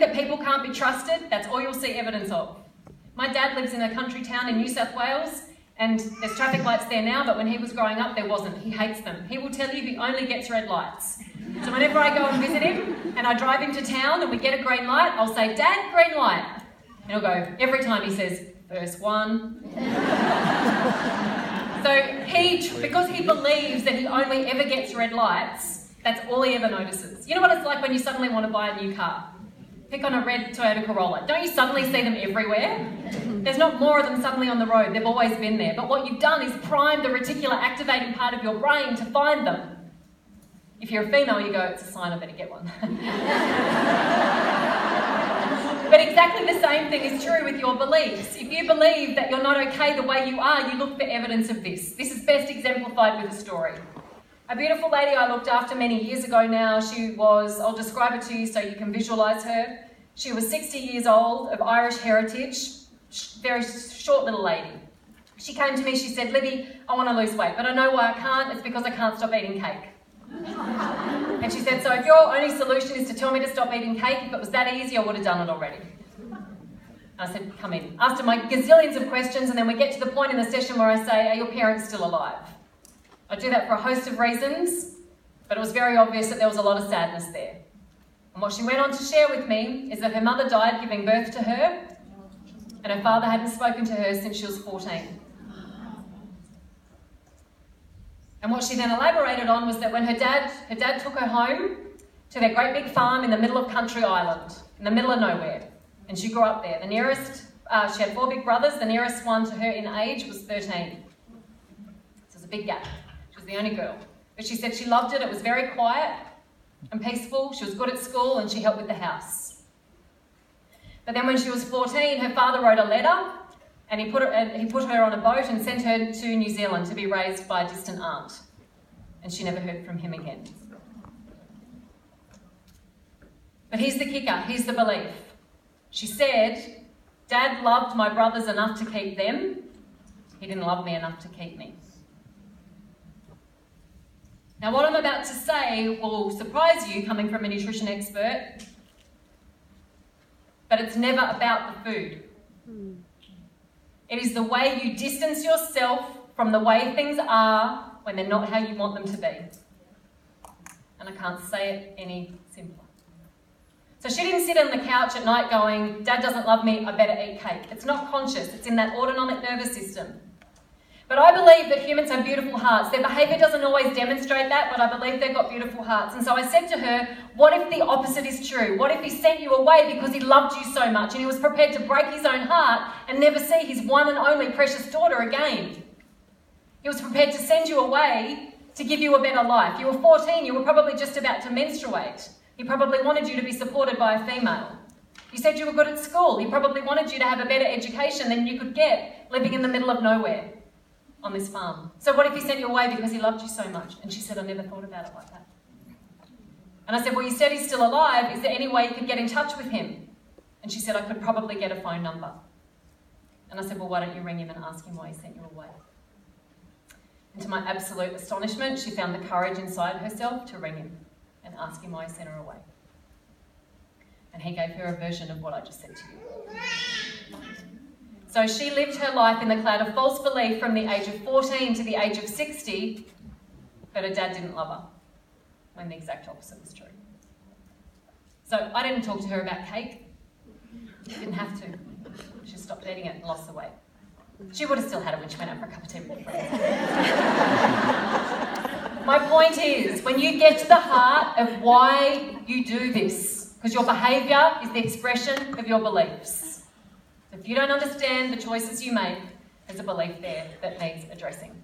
that people can't be trusted, that's all you'll see evidence of. My dad lives in a country town in New South Wales, and there's traffic lights there now, but when he was growing up, there wasn't. He hates them. He will tell you he only gets red lights. So whenever I go and visit him, and I drive him to town and we get a green light, I'll say, "Dad, green light." And he'll go, every time he says, "First one." So because he believes that he only ever gets red lights, that's all he ever notices. You know what it's like when you suddenly want to buy a new car? Pick on a red Toyota Corolla. Don't you suddenly see them everywhere? There's not more of them suddenly on the road. They've always been there. But what you've done is primed the reticular activating part of your brain to find them. If you're a female, you go, "It's a sign, I better get one." But exactly the same thing is true with your beliefs. If you believe that you're not okay the way you are, you look for evidence of this. This is best exemplified with a story. A beautiful lady I looked after many years ago now, I'll describe it to you so you can visualise her. She was 60 years old, of Irish heritage, very short little lady. She came to me, she said, "Libby, I want to lose weight, but I know why I can't, it's because I can't stop eating cake." And she said, "So if your only solution is to tell me to stop eating cake, if it was that easy, I would have done it already." I said, "Come in." Asked her my gazillions of questions, and then we get to the point in the session where I say, "Are your parents still alive?" I do that for a host of reasons, but it was very obvious that there was a lot of sadness there. And what she went on to share with me is that her mother died giving birth to her, and her father hadn't spoken to her since she was 14. And what she then elaborated on was that when her dad took her home to their great big farm in the middle of country Ireland, in the middle of nowhere, and she grew up there. She had 4 big brothers, the nearest one to her in age was 13. So there's a big gap. She was the only girl. But she said she loved it, it was very quiet and peaceful, she was good at school and she helped with the house. But then when she was 14, her father wrote a letter and he put her on a boat and sent her to New Zealand to be raised by a distant aunt. And she never heard from him again. But here's the kicker, here's the belief. She said, "Dad loved my brothers enough to keep them. He didn't love me enough to keep me." Now what I'm about to say will surprise you coming from a nutrition expert, but it's never about the food. It is the way you distance yourself from the way things are when they're not how you want them to be. And I can't say it any simpler. So she didn't sit on the couch at night going, "Dad doesn't love me, I better eat cake." It's not conscious, it's in that autonomic nervous system. But I believe that humans have beautiful hearts. Their behaviour doesn't always demonstrate that, but I believe they've got beautiful hearts. And so I said to her, what if the opposite is true? What if he sent you away because he loved you so much and he was prepared to break his own heart and never see his one and only precious daughter again? He was prepared to send you away to give you a better life. You were 14, you were probably just about to menstruate. He probably wanted you to be supported by a female. You said you were good at school. He probably wanted you to have a better education than you could get living in the middle of nowhere on this farm. So what if he sent you away because he loved you so much? And she said, "I never thought about it like that." And I said, "Well, you said he's still alive. Is there any way you could get in touch with him?" And she said, "I could probably get a phone number." And I said, "Well, why don't you ring him and ask him why he sent you away?" And to my absolute astonishment, she found the courage inside herself to ring him and ask him why he sent her away. And he gave her a version of what I just said to you. So she lived her life in the cloud of false belief from the age of 14 to the age of 60, but her dad didn't love her, when the exact opposite was true. So I didn't talk to her about cake. Didn't have to. She stopped eating it and lost the weight. She would have still had it when she went out for a cup of tea with her friends. My point is, when you get to the heart of why you do this, because your behaviour is the expression of your beliefs. If you don't understand the choices you make, there's a belief there that needs addressing.